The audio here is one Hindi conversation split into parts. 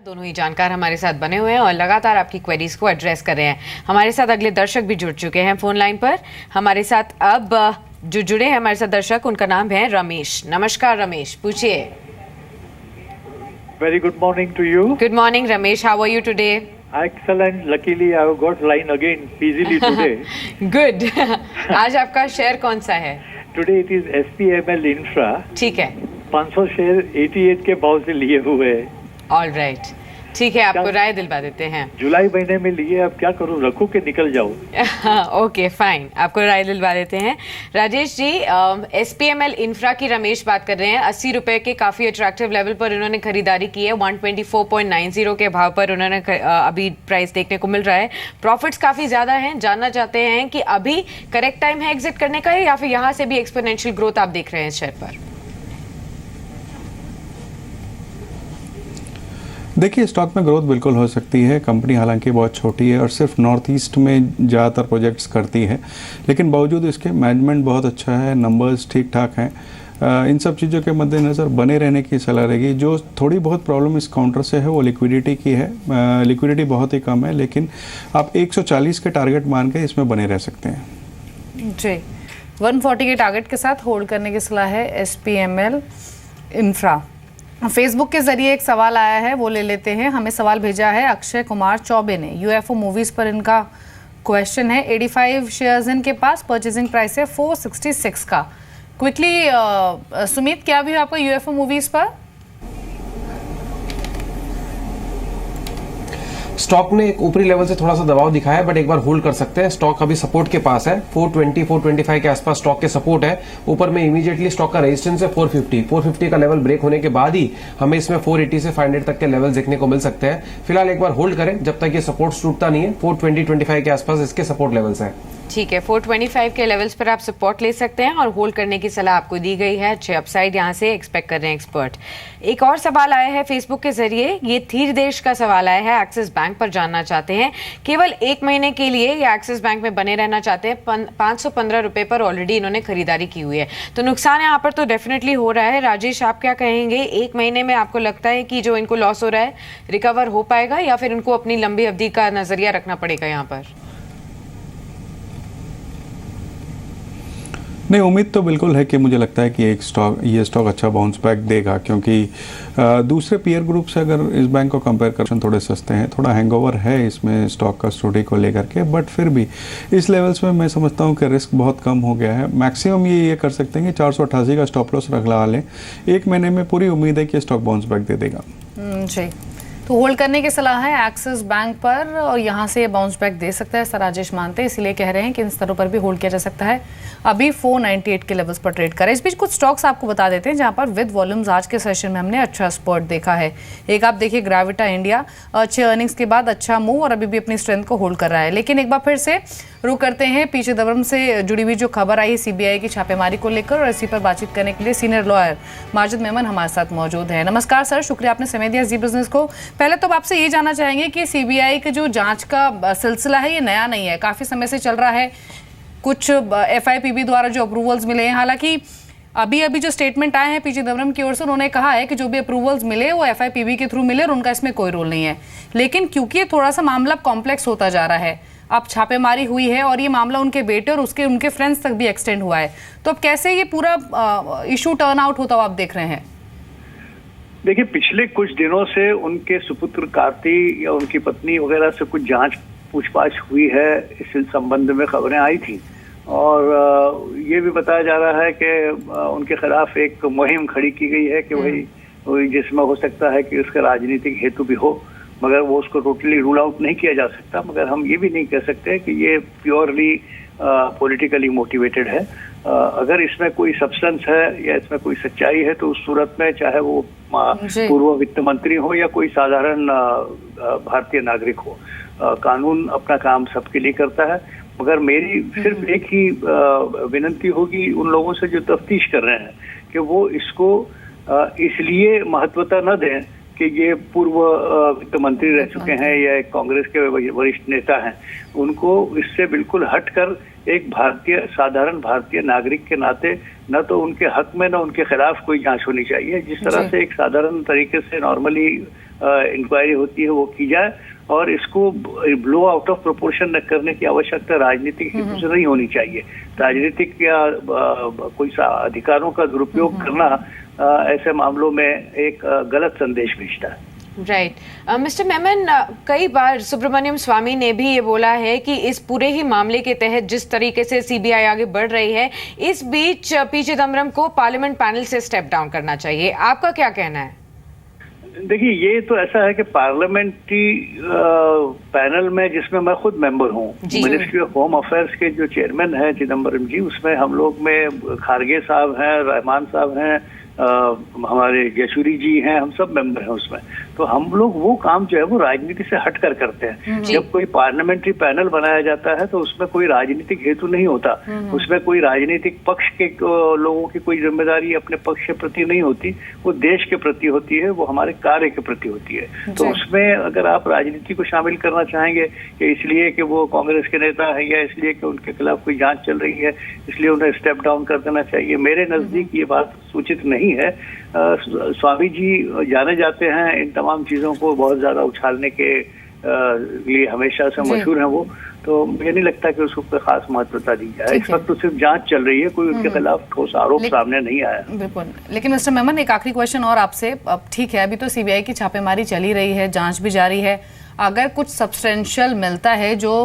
दोनों ही जानकार हमारे साथ बने हुए हैं और लगातार आपकी क्वेरीज को एड्रेस कर रहे हैं। हमारे साथ अगले दर्शक भी जुड़ चुके हैं फोन लाइन पर। हमारे साथ अब जो जुड़े हैं हमारे साथ दर्शक, उनका नाम है रमेश। नमस्कार रमेश, पूछिए। Very good morning to you. Good morning Ramesh, how are you today? Excellent. Luckily, I have got line again easily today. Good. आज आपका शेयर कौन सा है? Today it is SPML Infra. ठीक है, 500 शेयर 88 के भाव से लिए हुए हैं। ऑल राइट, ठीक है, आपको राय दिलवा देते हैं। जुलाई महीने में लिए, अब क्या करूं, रखूं कि निकल जाऊं? ओके फाइन, आपको राय दिलवा देते हैं। राजेश जी, एसपीएमएल इंफ्रा की रमेश बात कर रहे हैं। 80 रुपए के काफी अट्रैक्टिव लेवल पर उन्होंने खरीदारी की है। 124.90 के भाव पर उन्होंने अभी प्राइस देखने को मिल रहा है। प्रॉफिट्स काफी ज्यादा हैं। जानना चाहते हैं कि अभी करेक्ट टाइम है एग्जिट करने का या फिर यहाँ से भी एक्सपोनेंशियल ग्रोथ आप देख रहे हैं शेयर पर? देखिए, स्टॉक में ग्रोथ बिल्कुल हो सकती है। कंपनी हालांकि बहुत छोटी है और सिर्फ नॉर्थ ईस्ट में ज़्यादातर प्रोजेक्ट्स करती है, लेकिन बावजूद इसके मैनेजमेंट बहुत अच्छा है, नंबर्स ठीक ठाक हैं। इन सब चीज़ों के मद्देनज़र बने रहने की सलाह रहेगी। जो थोड़ी बहुत प्रॉब्लम इस काउंटर से है वो लिक्विडिटी की है। लिक्विडिटी बहुत ही कम है, लेकिन आप 140 के टारगेट मान के इसमें बने रह सकते हैं। जी, 140 के टारगेट के साथ होल्ड करने की सलाह है एसपीएमएल इंफ्रा। फेसबुक के जरिए एक सवाल आया है, वो ले लेते हैं। हमें सवाल भेजा है अक्षय कुमार चौबे ने। यूएफओ मूवीज पर इनका क्वेश्चन है। 85 शेयर्स इनके पास, परचेजिंग प्राइस है 466 का। क्विकली सुमित, क्या भी आपका यूएफओ मूवीज पर? स्टॉक ने एक ऊपरी लेवल से थोड़ा सा दबाव दिखाया है, बट एक बार होल्ड कर सकते हैं। स्टॉक अभी सपोर्ट के पास है। 420 425 के आसपास स्टॉक के सपोर्ट है। ऊपर में इमीडिएटली स्टॉक का रेजिस्टेंस है 450 का लेवल ब्रेक होने के बाद ही हमें इसमें 480 से 500 तक के लेवल देखने को मिल सकते हैं। फिलहाल एक बार होल्ड करें जब तक ये सपोर्ट टूटता नहीं है। 420-25 के आसपास इसके सपोर्ट लेवल्स हैं। ठीक है, 425 के लेवल्स पर आप सपोर्ट ले सकते हैं और होल्ड करने की सलाह आपको दी गई है। अच्छे अपसाइड यहाँ से एक्सपेक्ट कर रहे हैं एक्सपर्ट। एक और सवाल आया है फेसबुक के जरिए। ये थीर देश का सवाल आया है, एक्सिस बैंक पर जानना चाहते हैं। केवल 1 महीने के लिए या एक्सिस बैंक में बने रहना चाहते हैं। 515 रुपए पर ऑलरेडी इन्होंने खरीदारी की हुई है, तो नुकसान यहाँ पर तो डेफिनेटली हो रहा है। राजेश, आप क्या कहेंगे? 1 महीने में आपको लगता है कि जो इनको लॉस हो रहा है रिकवर हो पाएगा या फिर इनको अपनी लंबी अवधि का नजरिया रखना पड़ेगा यहाँ पर? नहीं, उम्मीद तो बिल्कुल है कि मुझे लगता है कि ये स्टॉक अच्छा बाउंस बैक देगा, क्योंकि दूसरे पीयर ग्रुप से अगर इस बैंक को कंपेयर कर थोड़े सस्ते हैं। थोड़ा हैंगओवर है इसमें स्टॉक का स्टोरी को लेकर के, बट फिर भी इस लेवल्स में मैं समझता हूँ कि रिस्क बहुत कम हो गया है। मैक्सिमम ये कर सकते हैं कि 488 का स्टॉप लॉस रख लगा लें। 1 महीने में पूरी उम्मीद है कि स्टॉक बाउंस बैक दे देगा। जी, तो होल्ड करने की सलाह है एक्सिस बैंक पर और यहाँ से ये बाउंस बैक दे सकता है, ऐसा राजेश मानते हैं। इसीलिए कह रहे हैं कि इन स्तरों पर भी होल्ड किया जा सकता है। अभी 498 के लेवल्स पर ट्रेड करें। इस बीच कुछ स्टॉक्स आपको बता देते हैं जहाँ पर विद वॉल्यूम्स आज के सेशन में हमने अच्छा स्पॉट देखा है। एक आप देखिए ग्रेविटा इंडिया, अच्छे अर्निंग्स के बाद अच्छा मूव और अभी भी अपनी स्ट्रेंथ को होल्ड कर रहा है। लेकिन एक बार फिर से रुक करते हैं पीछे दबरम से जुड़ी हुई जो खबर आई सीबीआई की छापेमारी को लेकर, और इसी पर बातचीत करने के लिए सीनियर लॉयर माजिद मेमन हमारे साथ मौजूद है। नमस्कार सर, शुक्रिया आपने समय दिया जी बिजनेस को। पहले तो आपसे ये जानना चाहेंगे कि सीबीआई का जो जांच का सिलसिला है ये नया नहीं है, काफी समय से चल रहा है। कुछ एफआईपीबी द्वारा जो अप्रूवल्स मिले हैं, हालांकि अभी जो स्टेटमेंट आए हैं पीछे दबरम की ओर से, उन्होंने कहा है कि जो भी अप्रूवल्स मिले वो एफआईपीबी के थ्रू मिले और उनका इसमें कोई रोल नहीं है। लेकिन क्योंकि ये थोड़ा सा मामला कॉम्प्लेक्स होता जा रहा है, अब छापेमारी हुई है और ये मामला उनके बेटे और उनके फ्रेंड्स तक भी एक्सटेंड हुआ है, तो अब कैसे ये पूरा इशू टर्न आउट होता हुआ आप देख रहे हैं? देखिए, पिछले कुछ दिनों से उनके सुपुत्र कार्ति या उनकी पत्नी वगैरह से कुछ जांच पूछताछ हुई है, इस संबंध में खबरें आई थी। और ये भी बताया जा रहा है कि उनके खिलाफ एक मुहिम खड़ी की गई है कि वही जिसमें हो सकता है कि उसका राजनीतिक हेतु भी हो, मगर वो उसको टोटली रूल आउट नहीं किया जा सकता। मगर हम ये भी नहीं कह सकते कि ये प्योरली पॉलिटिकली मोटिवेटेड है। अगर इसमें कोई सब्सटेंस है या इसमें कोई सच्चाई है तो उस सूरत में चाहे वो पूर्व वित्त मंत्री हो या कोई साधारण भारतीय नागरिक हो, कानून अपना काम सबके लिए करता है। मगर मेरी सिर्फ एक ही विनती होगी उन लोगों से जो तफ्तीश कर रहे हैं कि वो इसको इसलिए महत्वता न दें कि ये पूर्व वित्त मंत्री रह चुके हैं या कांग्रेस के वरिष्ठ नेता हैं। उनको इससे बिल्कुल हटकर एक साधारण भारतीय नागरिक के नाते न तो उनके हक में न उनके खिलाफ कोई जांच होनी चाहिए। जिस तरह से एक साधारण तरीके से नॉर्मली इंक्वायरी होती है वो की जाए, और इसको ब्लो आउट ऑफ प्रोपोर्शन न करने की आवश्यकता राजनीतिक हेतु से नहीं होनी चाहिए। राजनीतिक या कोई अधिकारों का दुरुपयोग करना ऐसे मामलों में एक गलत संदेश भेजता है। राइट मिस्टर मेमन, कई बार सुब्रमण्यम स्वामी ने भी ये बोला है कि इस पूरे ही मामले के तहत जिस तरीके से सीबीआई आगे बढ़ रही है, इस बीच पी चिदम्बरम को पार्लियामेंट पैनल से स्टेप डाउन करना चाहिए। आपका क्या कहना है? देखिए, ये तो ऐसा है कि पार्लियामेंट्री पैनल में, जिसमें मैं खुद मेंबर हूँ, मिनिस्ट्री ऑफ होम अफेयर्स के जो चेयरमैन हैं चिदम्बरम जी, उसमें हम लोग में खारगे साहब हैं, रहमान साहब हैं, हमारे येचुरी जी हैं, हम सब मेंबर हैं उसमें। तो हम लोग वो काम जो है वो राजनीति से हटकर करते हैं। जब कोई पार्लियामेंट्री पैनल बनाया जाता है तो उसमें कोई राजनीतिक हेतु नहीं होता, उसमें कोई राजनीतिक पक्ष के लोगों की कोई जिम्मेदारी अपने पक्ष के प्रति नहीं होती, वो देश के प्रति होती है, वो हमारे कार्य के प्रति होती है। तो उसमें अगर आप राजनीति को शामिल करना चाहेंगे कि इसलिए कि वो कांग्रेस के नेता है या इसलिए कि उनके खिलाफ कोई जांच चल रही है इसलिए उन्हें स्टेप डाउन कर देना चाहिए, मेरे नजदीक ये बात सूचित नहीं है। स्वामी जी जाने जाते हैं इन तमाम चीजों को बहुत ज्यादा उछालने के लिए, हमेशा से मशहूर हैं वो, तो मुझे नहीं लगता कि उसको कोई खास महत्वता दी जाए। इस वक्त तो सिर्फ जांच चल रही है, कोई उनके खिलाफ ठोस आरोप सामने नहीं आया। बिल्कुल। लेकिन मिस्टर मेमन, एक आखिरी क्वेश्चन और आपसे। अब ठीक है, अभी तो सीबीआई की छापेमारी चली रही है, जांच भी जारी है, अगर कुछ सब्सटेंशियल मिलता है जो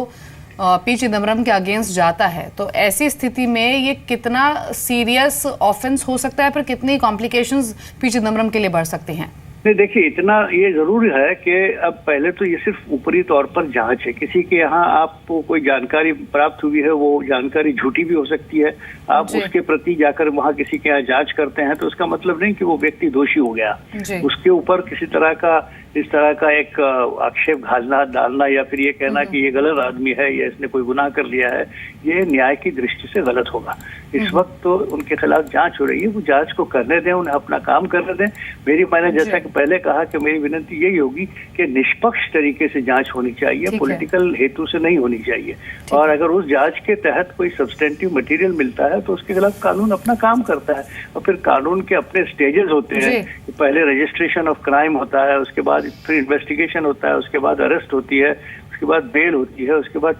पी चिदम्बरम के अगेंस्ट जाता है, तो ऐसी स्थिति में ये कितना सीरियस ऑफेंस हो सकता है, पर कितनी कॉम्प्लिकेशंस पी चिदम्बरम के लिए बढ़ सकती हैं? नहीं, देखिए, इतना ये जरूर है कि अब पहले तो ये सिर्फ ऊपरी तौर पर जांच है। किसी के यहाँ आपको कोई जानकारी प्राप्त हुई है, वो जानकारी झूठी भी हो सकती है। आप उसके प्रति जाकर वहाँ किसी के यहाँ जांच करते हैं तो उसका मतलब नहीं कि वो व्यक्ति दोषी हो गया। उसके ऊपर किसी तरह का इस तरह का एक आक्षेप डालना या फिर ये कहना कि ये गलत आदमी है या इसने कोई गुनाह कर लिया है, ये न्याय की दृष्टि से गलत होगा। इस वक्त तो उनके खिलाफ जांच हो रही है, वो जांच को करने दें, उन्हें अपना काम करने दें। मैंने जैसा कि पहले कहा कि मेरी विनती यही होगी कि निष्पक्ष तरीके से जांच होनी चाहिए, पॉलिटिकल हेतु से नहीं होनी चाहिए। और अगर उस जांच के तहत कोई सब्सटेंटिव मटेरियल मिलता है तो उसके खिलाफ कानून अपना काम करता है। और फिर कानून के अपने स्टेजेस होते हैं, पहले रजिस्ट्रेशन ऑफ क्राइम होता है, उसके बाद फिर इन्वेस्टिगेशन होता है, उसके बाद अरेस्ट होती है, उसके बाद बेल होती है, उसके बाद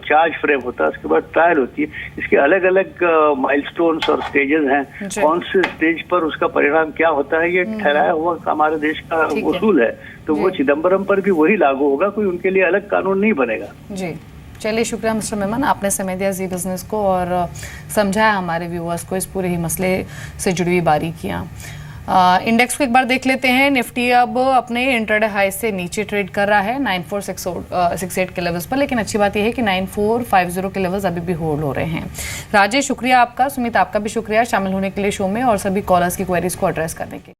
चार्ज फ्रेम होता है, उसके बाद ट्रायल होती है। इसके अलग अलग माइलस्टोन्स और स्टेजेस हैं। कौन से स्टेज पर उसका परिणाम क्या होता है, ये ठहराया हुआ हमारे देश का उसूल है। तो वो चिदम्बरम पर भी वही लागू होगा, कोई उनके लिए अलग कानून नहीं बनेगा। जी, चलिए, शुक्रिया मिस्टर मेमन, आपने समय दिया जी बिजनेस को और समझाया हमारे व्यूअर्स को इस पूरे ही मसले से जुड़ी हुई बारीकियाँ। इंडेक्स को एक बार देख लेते हैं। निफ्टी अब अपने इंट्राडे हाई से नीचे ट्रेड कर रहा है 9468 के लेवल्स पर, लेकिन अच्छी बात यह है कि 9450 के लेवल्स अभी भी होल्ड हो रहे हैं। राजेश, शुक्रिया आपका। सुमित, आपका भी शुक्रिया शामिल होने के लिए शो में और सभी कॉलर्स की क्वेरीज को एड्रेस करने के लिए।